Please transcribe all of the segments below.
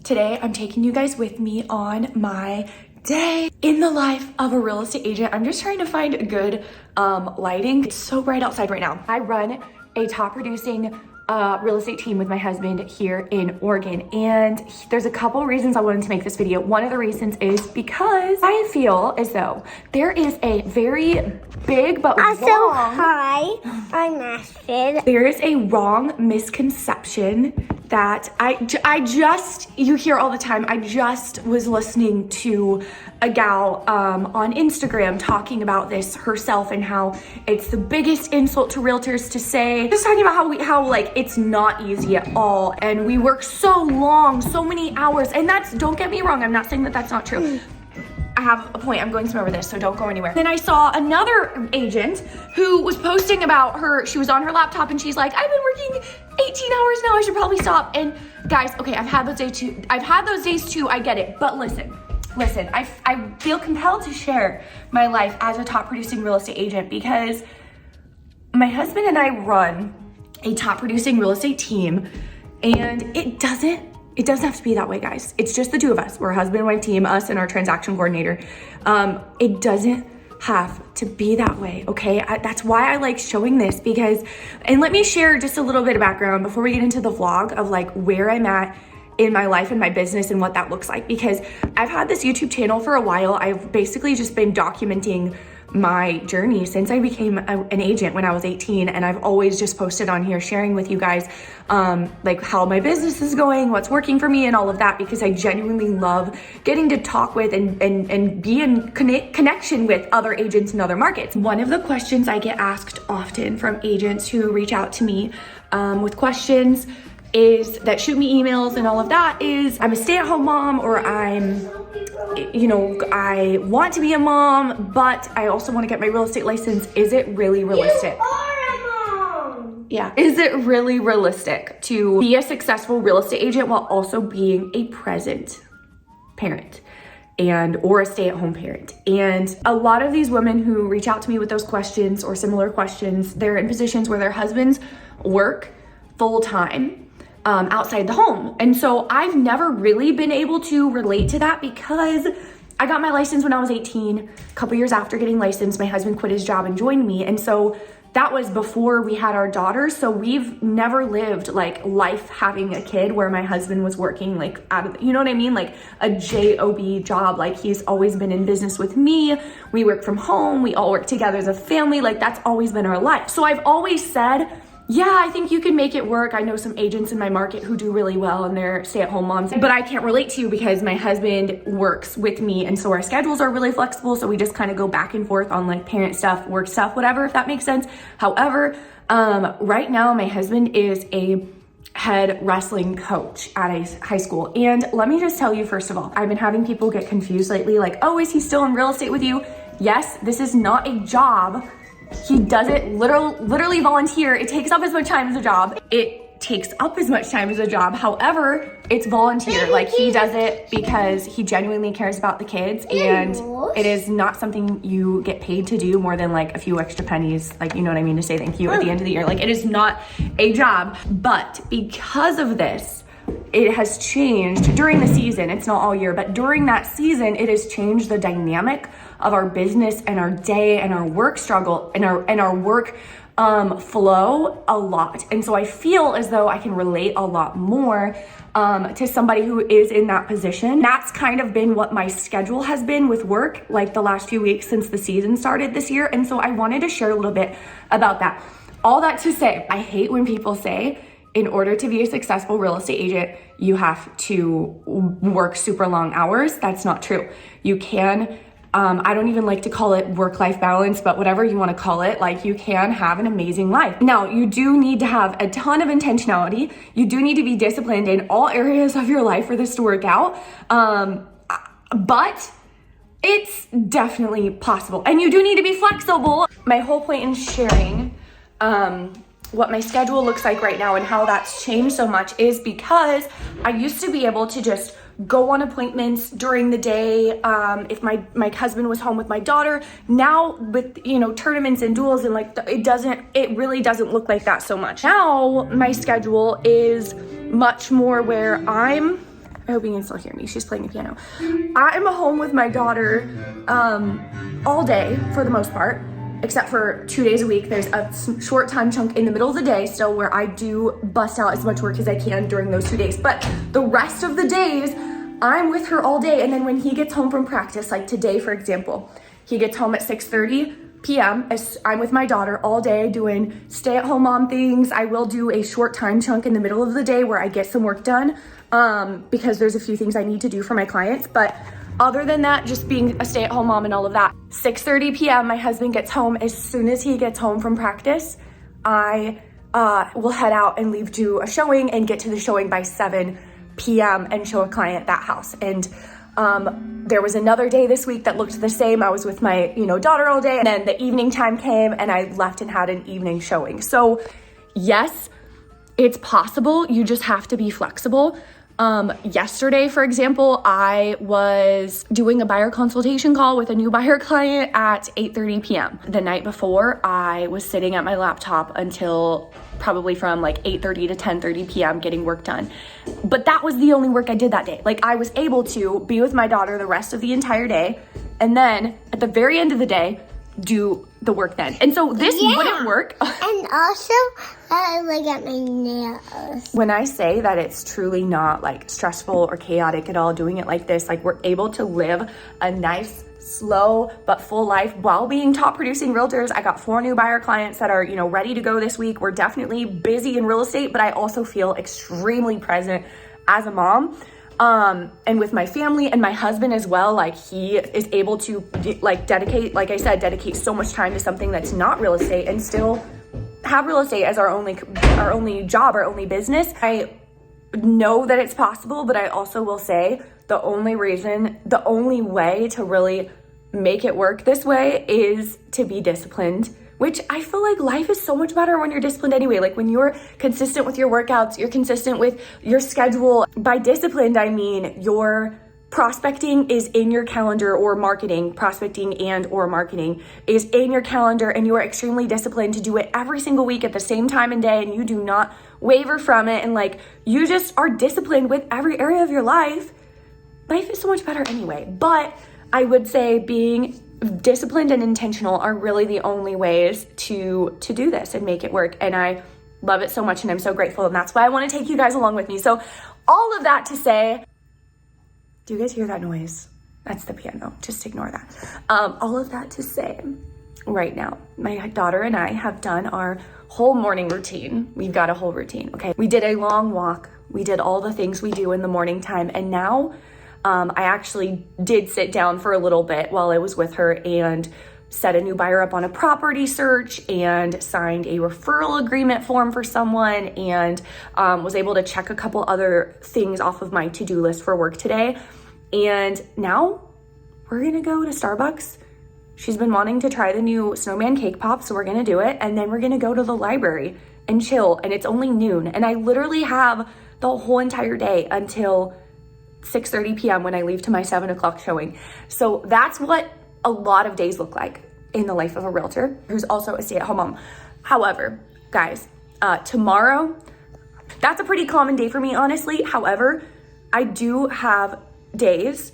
Today, I'm taking you guys with me on my day in the life of a real estate agent. I'm just trying to find a good lighting. It's so bright outside right now. I run a top producing real estate team with my husband here in Oregon, and there's a couple reasons I wanted to make this video. One of the reasons is because I feel as though there is a very big but also wrong. Hi, I'm Ashford. There is a wrong misconception that I just, you hear all the time. I just was listening to a gal on Instagram talking about this herself and how it's the biggest insult to realtors to say, just talking about how like it's not easy at all, and we work so long, so many hours, and that's, don't get me wrong, I'm not saying that that's not true. I have a point, I'm going somewhere with this, so don't go anywhere. Then I saw another agent who was posting about her, she was on her laptop and she's like, I've been working 18 hours now, I should probably stop. And guys, okay, I've had those days too, I get it, but listen, I feel compelled to share my life as a top producing real estate agent because my husband and I run a top producing real estate team, and it doesn't have to be that way, guys. It's just the two of us. We're a husband and wife team, us and our transaction coordinator. It doesn't have to be that way, okay? That's why I like showing this because, and let me share just a little bit of background before we get into the vlog of like where I'm at in my life and my business and what that looks like, because I've had this YouTube channel for a while. I've basically just been documenting my journey since I became an agent when I was 18, and I've always just posted on here sharing with you guys like how my business is going, what's working for me and all of that, because I genuinely love getting to talk with and be in connection with other agents in other markets. One of the questions I get asked often from agents who reach out to me with questions is that shoot me emails and all of that is, I'm a stay-at-home mom, or I'm, you know, I want to be a mom, but I also want to get my real estate license. Is it really realistic? You are a mom! Yeah. Is it really realistic to be a successful real estate agent while also being a present parent or a stay-at-home parent? And a lot of these women who reach out to me with those questions or similar questions, they're in positions where their husbands work full-time outside the home. And so I've never really been able to relate to that because I got my license when I was 18. A couple years after getting licensed, my husband quit his job and joined me. And so that was before we had our daughter. So we've never lived like life having a kid where my husband was working like out of, you know what I mean? Like a job job. Like he's always been in business with me. We work from home. We all work together as a family. Like that's always been our life. So I've always said, yeah, I think you can make it work. I know some agents in my market who do really well and they're stay-at-home moms, but I can't relate to you because my husband works with me, and so our schedules are really flexible, so we just kind of go back and forth on like parent stuff, work stuff, whatever, if that makes sense. However, right now my husband is a head wrestling coach at a high school, and let me just tell you, first of all, I've been having people get confused lately, like, oh, is he still in real estate with you? Yes, this is not a job. He does it literally volunteer. It takes up as much time as a job. However, it's volunteer. Like he does it because he genuinely cares about the kids, and it is not something you get paid to do more than like a few extra pennies, like, you know what I mean, to say thank you at the end of the year. Like it is not a job, but because of this, it has changed during the season. It's not all year, but during that season, it has changed the dynamic of our business and our day and our work struggle and our work flow a lot. And so I feel as though I can relate a lot more to somebody who is in that position. That's kind of been what my schedule has been with work, like the last few weeks since the season started this year. And so I wanted to share a little bit about that. All that to say, I hate when people say, in order to be a successful real estate agent, you have to work super long hours. That's not true. You can, I don't even like to call it work-life balance, but whatever you want to call it, like you can have an amazing life. Now, you do need to have a ton of intentionality. You do need to be disciplined in all areas of your life for this to work out. But it's definitely possible. And you do need to be flexible. My whole point in sharing, what my schedule looks like right now and how that's changed so much is because I used to be able to just go on appointments during the day if my husband was home with my daughter. Now with, you know, tournaments and duels and like it really doesn't look like that so much. Now my schedule is much more where I'm I hope you can still hear me. She's playing the piano. I'm home with my daughter all day for the most part, except for 2 days a week. There's a short time chunk in the middle of the day still where I do bust out as much work as I can during those 2 days. But the rest of the days, I'm with her all day. And then when he gets home from practice, like today, for example, he gets home at 6:30 p.m. I'm with my daughter all day doing stay-at-home mom things. I will do a short time chunk in the middle of the day where I get some work done because there's a few things I need to do for my clients. But other than that, just being a stay-at-home mom and all of that. 6:30 p.m. my husband gets home. As soon as he gets home from practice, I will head out and leave to a showing and get to the showing by 7 p.m. and show a client that house. And there was another day this week that looked the same. I was with my, daughter all day, and then the evening time came and I left and had an evening showing. So yes, it's possible. You just have to be flexible. Yesterday, for example, I was doing a buyer consultation call with a new buyer client at 8:30 p.m. The night before, I was sitting at my laptop until probably from like 8:30 to 10:30 p.m. getting work done. But that was the only work I did that day. Like I was able to be with my daughter the rest of the entire day, and then at the very end of the day, do the work then. And so this wouldn't work. And also, I look at my nails. When I say that it's truly not like stressful or chaotic at all doing it like this, like we're able to live a nice, slow, but full life while being top producing realtors. I got 4 new buyer clients that are, ready to go this week. We're definitely busy in real estate, but I also feel extremely present as a mom. And with my family and my husband as well, like he is able to dedicate so much time to something that's not real estate and still have real estate as our only job, our only business. I know that it's possible, but I also will say the only way to really make it work this way is to be disciplined, which I feel like life is so much better when you're disciplined anyway. Like when you're consistent with your workouts, you're consistent with your schedule. By disciplined, I mean your prospecting is in your calendar, or prospecting and or marketing is in your calendar, and you are extremely disciplined to do it every single week at the same time and day, and you do not waver from it, and like you just are disciplined with every area of your life. Life is so much better anyway. But I would say being disciplined and intentional are really the only ways to do this and make it work. And I love it so much, and I'm so grateful, and that's why I want to take you guys along with me. So all of that to say, do you guys hear that noise? That's the piano. Just ignore that. All of that to say, right now, my daughter and I have done our whole morning routine. We've got a whole routine, okay? We did a long walk. We did all the things we do in the morning time, and now I actually did sit down for a little bit while I was with her and set a new buyer up on a property search and signed a referral agreement form for someone, and was able to check a couple other things off of my to-do list for work today. And now we're gonna go to Starbucks. She's been wanting to try the new snowman cake pop, so we're gonna do it. And then we're gonna go to the library and chill, and it's only noon. And I literally have the whole entire day until 6:30 p.m. when I leave to my 7 o'clock showing. So that's what a lot of days look like in the life of a realtor who's also a stay-at-home mom. However, guys, tomorrow, that's a pretty common day for me, honestly. However, I do have days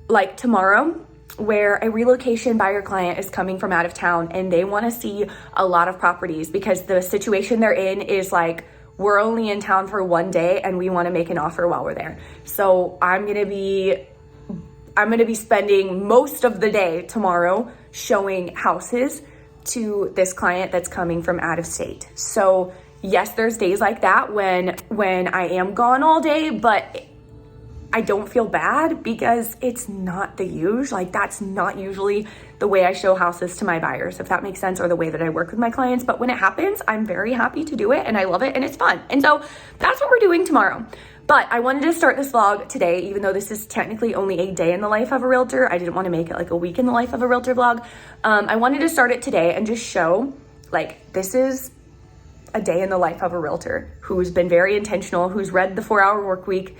like tomorrow where a relocation buyer client is coming from out of town and they want to see a lot of properties because the situation they're in is like, we're only in town for 1 day and we want to make an offer while we're there. So I'm going to be spending most of the day tomorrow showing houses to this client that's coming from out of state. So yes, there's days like that when I am gone all day, but I don't feel bad because it's not the usual. Like that's not usually the way I show houses to my buyers, if that makes sense, or the way that I work with my clients. But when it happens, I'm very happy to do it and I love it and it's fun. And so that's what we're doing tomorrow. But I wanted to start this vlog today, even though this is technically only a day in the life of a realtor. I didn't want to make it like a week in the life of a realtor vlog. I wanted to start it today and just show like this is a day in the life of a realtor who's been very intentional, who's read the 4-Hour Workweek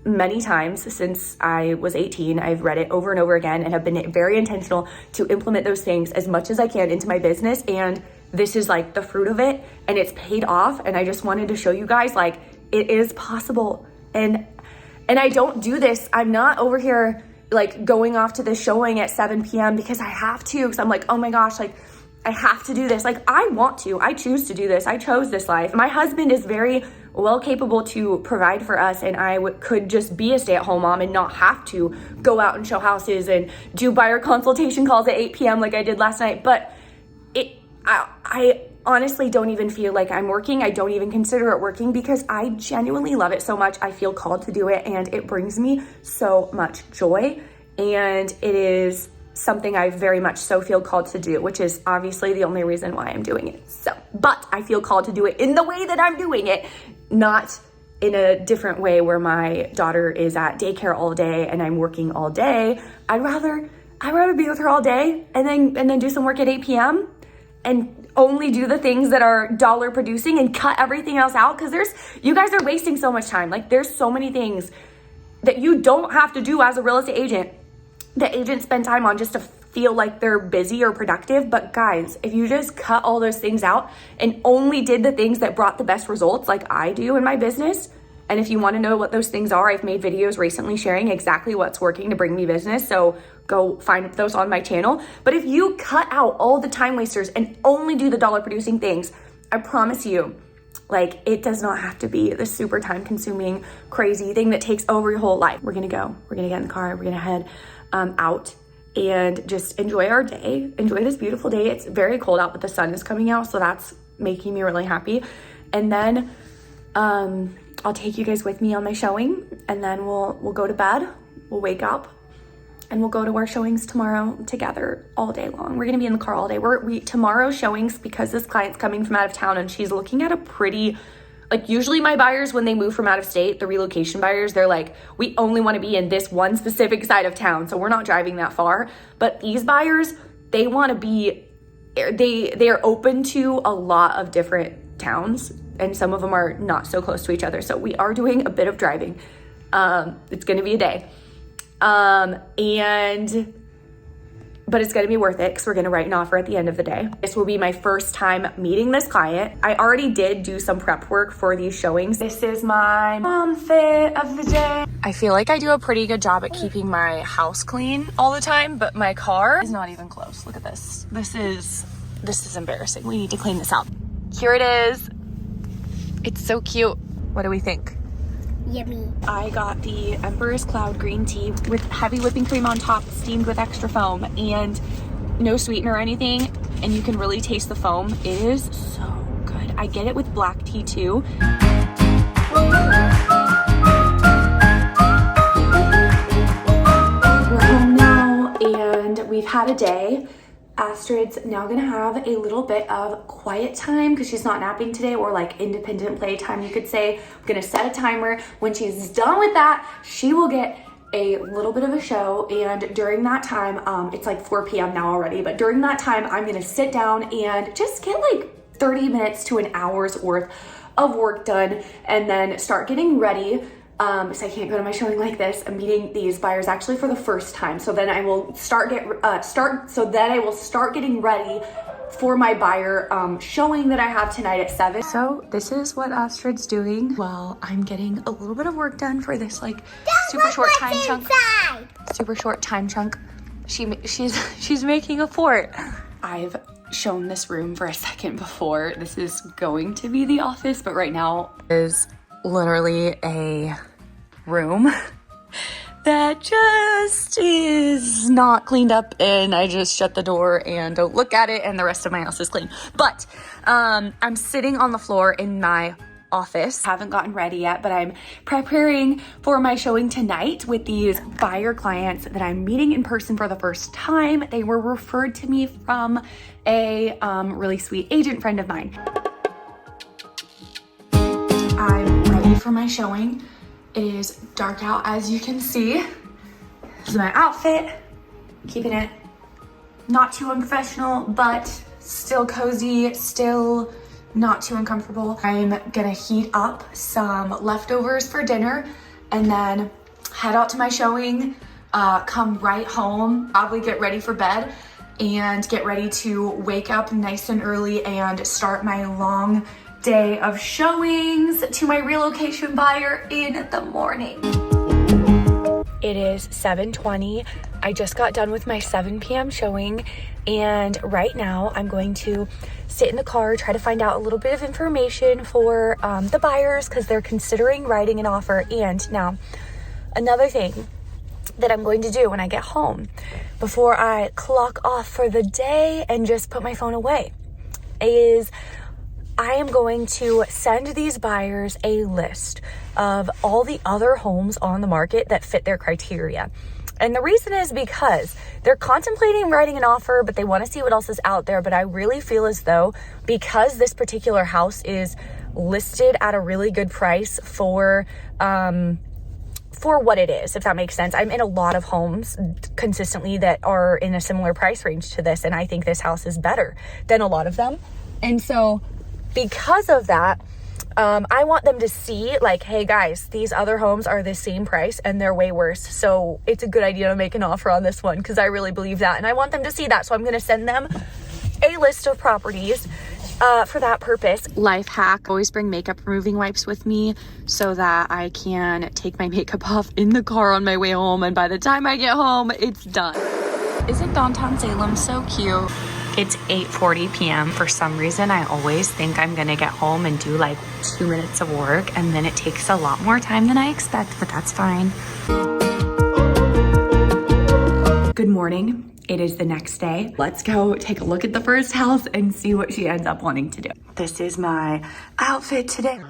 many times since I was 18. I've read it over and over again and have been very intentional to implement those things as much as I can into my business. And this is like the fruit of it and it's paid off. And I just wanted to show you guys like it is possible. And And I don't do this. I'm not over here like going off to the showing at 7 p.m. because I have to, because I'm like, oh my gosh, like I have to do this. Like I want to, I choose to do this. I chose this life. My husband is very well capable to provide for us, and I could just be a stay-at-home mom and not have to go out and show houses and do buyer consultation calls at 8 p.m. like I did last night. But I honestly don't even feel like I'm working. I don't even consider it working because I genuinely love it so much. I feel called to do it, and it brings me so much joy, and it is something I very much so feel called to do, which is obviously the only reason why I'm doing it. So, but I feel called to do it in the way that I'm doing it, not in a different way where my daughter is at daycare all day and I'm working all day. I'd rather be with her all day and then do some work at 8 p.m. and only do the things that are dollar producing and cut everything else out, because you guys are wasting so much time. Like there's so many things that you don't have to do as a real estate agent that agents spend time on just to feel like they're busy or productive. But guys, if you just cut all those things out and only did the things that brought the best results like I do in my business, and if you want to know what those things are, I've made videos recently sharing exactly what's working to bring me business, so go find those on my channel. But if you cut out all the time wasters and only do the dollar producing things, I promise you, like it does not have to be the super time consuming crazy thing that takes over your whole life. We're gonna get in the car, we're gonna head out and just enjoy our day, enjoy this beautiful day. It's very cold out, but the sun is coming out, so that's making me really happy. And then I'll take you guys with me on my showing, and then we'll go to bed, we'll wake up, and we'll go to our showings tomorrow together all day long. We're gonna be in the car all day. Tomorrow's showings, because this client's coming from out of town and she's looking at a pretty, like usually my buyers, when they move from out of state, the relocation buyers, they're like, we only want to be in this one specific side of town, so we're not driving that far. But these buyers, they want to be, they are open to a lot of different towns, and some of them are not so close to each other. So we are doing a bit of driving. It's going to be a day. But it's going to be worth it because we're going to write an offer at the end of the day. This will be my first time meeting this client. I already did do some prep work for these showings. This is my mom fit of the day. I feel like I do a pretty good job at keeping my house clean all the time, but my car is not even close. Look at this. This is embarrassing. We need to clean this out. Here it is. It's so cute. What do we think? Yummy. I got the Emperor's Cloud green tea with heavy whipping cream on top, steamed with extra foam, and no sweetener or anything, and you can really taste the foam. It is so good. I get it with black tea too. We're home now, and we've had a day. Astrid's now gonna have a little bit of quiet time because she's not napping today, or like independent play time, you could say. I'm gonna set a timer. When she's done with that, she will get a little bit of a show, and during that time, it's like 4 p.m. now already, but during that time, I'm gonna sit down and just get like 30 minutes to an hour's worth of work done, and then start getting ready. So I can't go to my showing like this. I'm meeting these buyers actually for the first time. So then I will start getting ready for my buyer showing that I have tonight at 7. So this is what Astrid's doing while I'm getting a little bit of work done for this like super short time chunk. She's making a fort. I've shown this room for a second before. This is going to be the office, but right now is literally a room that just is not cleaned up, and I just shut the door and don't look at it, and the rest of my house is clean. But I'm sitting on the floor in my office. Haven't gotten ready yet, but I'm preparing for my showing tonight with these buyer clients that I'm meeting in person for the first time. They were referred to me from a really sweet agent friend of mine. I'm ready for my showing. It is dark out, as you can see. This is my outfit. Keeping it not too unprofessional, but still cozy, still not too uncomfortable. I'm gonna heat up some leftovers for dinner and then head out to my showing, come right home, probably get ready for bed and get ready to wake up nice and early and start my long day of showings to my relocation buyer in the morning. It is 7:20. I just got done with my 7 p.m. showing, and right now I'm going to sit in the car, try to find out a little bit of information for the buyers because they're considering writing an offer. And now, another thing that I'm going to do when I get home before I clock off for the day and just put my phone away is I am going to send these buyers a list of all the other homes on the market that fit their criteria. And the reason is because they're contemplating writing an offer, but they want to see what else is out there. But I really feel as though because this particular house is listed at a really good price for what it is, if that makes sense. I'm in a lot of homes consistently that are in a similar price range to this, and I think this house is better than a lot of them. And so because of that, I want them to see like, hey guys, these other homes are the same price and they're way worse. So it's a good idea to make an offer on this one because I really believe that. And I want them to see that. So I'm going to send them a list of properties for that purpose. Life hack, always bring makeup removing wipes with me so that I can take my makeup off in the car on my way home. And by the time I get home, it's done. Isn't downtown Salem so cute? It's 8:40 p.m. For some reason, I always think I'm gonna get home and do like 2 minutes of work, and then it takes a lot more time than I expect, but that's fine. Good morning. It is the next day. Let's go take a look at the first house and see what she ends up wanting to do. This is my outfit today.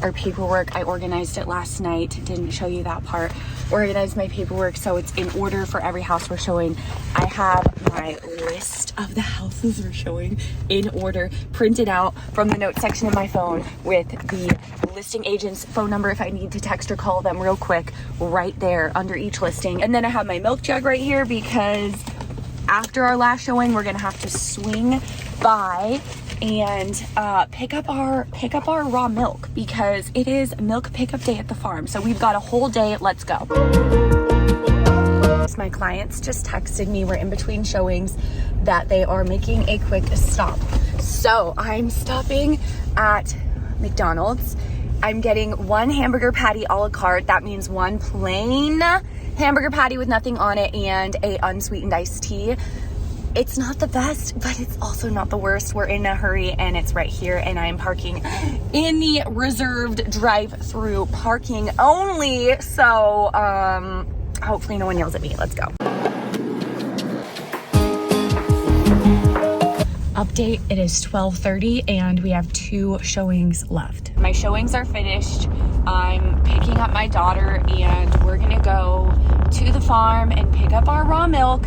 Our paperwork, I organized it last night. Didn't show you that part. Organized my paperwork so it's in order for every house we're showing. I have my list of the houses we're showing in order printed out from the notes section of my phone with the listing agent's phone number if I need to text or call them real quick right there under each listing. And then I have my milk jug right here because after our last showing we're gonna have to swing by and pick up our raw milk because it is milk pickup day at the farm. So we've got a whole day. Let's go. My clients just texted me, we're in between showings, that they are making a quick stop. So I'm stopping at McDonald's. I'm getting 1 hamburger patty a la carte. That means 1 plain hamburger patty with nothing on it and a unsweetened iced tea. It's not the best, but it's also not the worst. We're in a hurry and it's right here, and I'm parking in the reserved drive-through parking only. So hopefully no one yells at me. Let's go. Update, it is 12:30 and we have 2 showings left. My showings are finished. I'm picking up my daughter and we're gonna go to the farm and pick up our raw milk.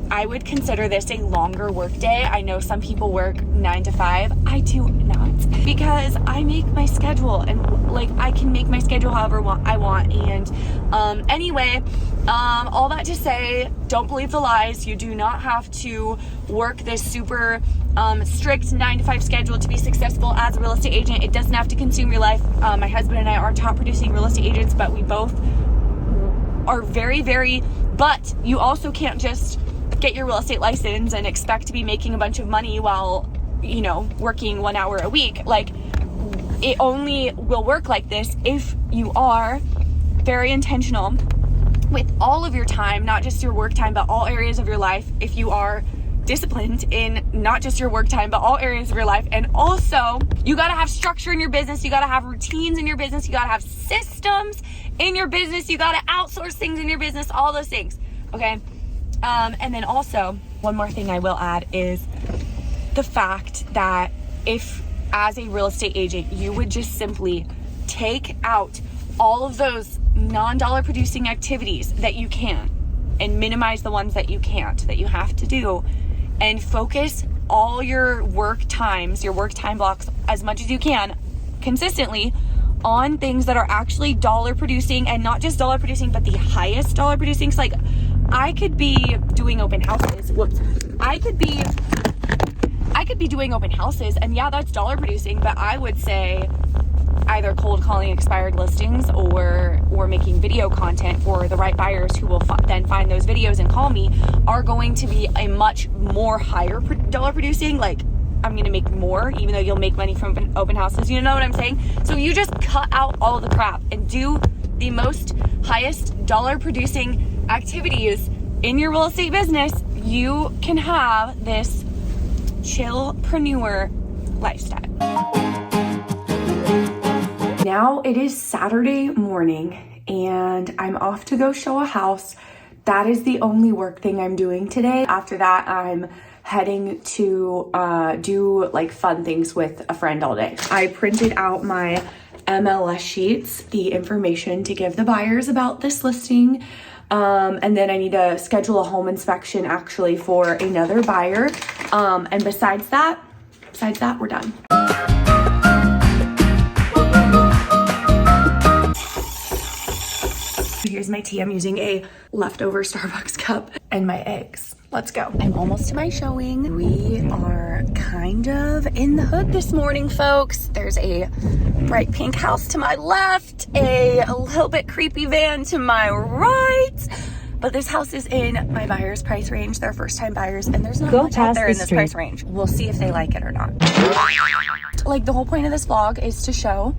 I would consider this a longer work day. I know some people work 9 to 5. I do not, because I make my schedule and like I can make my schedule however I want. And anyway, all that to say, don't believe the lies. You do not have to work this super strict 9 to 5 schedule to be successful as a real estate agent. It doesn't have to consume your life. My husband and I are top producing real estate agents, but we both are very, but you also can't just get your real estate license and expect to be making a bunch of money while, you know, working 1 hour a week. Like, it only will work like this if you are very intentional with all of your time, not just your work time, but all areas of your life. If you are disciplined in not just your work time, but all areas of your life. And also, you got to have structure in your business. You got to have routines in your business. You got to have systems in your business. You got to outsource things in your business, all those things. Okay. And then also, one more thing I will add is the fact that if, as a real estate agent, you would just simply take out all of those non-dollar producing activities that you can and minimize the ones that you can't, that you have to do, and focus all your work times, your work time blocks as much as you can consistently on things that are actually dollar producing, and not just dollar producing, but the highest dollar producing. So like, I could be doing open houses. I could be doing open houses, and yeah, that's dollar producing, but I would say either cold calling expired listings or making video content for the right buyers who will then find those videos and call me are going to be a much more higher dollar producing. Like, I'm gonna make more, even though you'll make money from open houses. You know what I'm saying? So you just cut out all the crap and do the most highest dollar producing activities in your real estate business. You can have this chillpreneur lifestyle. Now it is Saturday morning and I'm off to go show a house. That is the only work thing I'm doing today. After that, I'm heading to do like fun things with a friend all day. I printed out my MLS sheets, the information to give the buyers about this listing. And then I need to schedule a home inspection actually for another buyer. And besides that, we're done. Here's my tea. I'm using a leftover Starbucks cup and my eggs. Let's go. I'm almost to my showing. We are kind of in the hood this morning, folks. There's a bright pink house to my left, a little bit creepy van to my right. But this house is in my buyer's price range. They're first time buyers and there's not much out there in this price range. We'll see if they like it or not. Like the whole point of this vlog is to show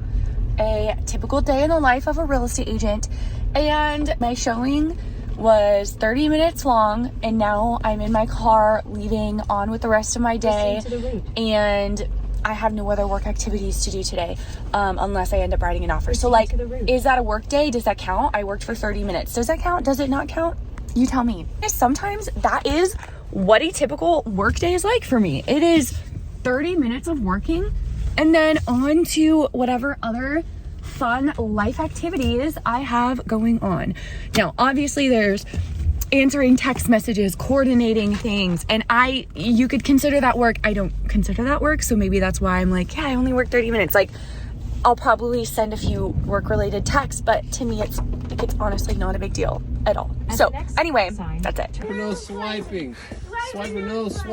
a typical day in the life of a real estate agent. And my showing was 30 minutes long and now I'm in my car leaving on with the rest of my day, and I have no other work activities to do today unless I end up writing an offer. So like, is that a work day? Does that count? I worked for 30 minutes. Does that count? Does it not count? You tell me. Sometimes that is what a typical work day is like for me. It is 30 minutes of working and then on to whatever other fun life activities I have going on. Now, obviously there's answering text messages, coordinating things, and you could consider that work. I don't consider that work, so maybe that's why I'm like, yeah, I only work 30 minutes. Like, I'll probably send a few work-related texts, but to me, it's honestly not a big deal at all. So, anyway, that's it. No swiping. Swiping, no swiping.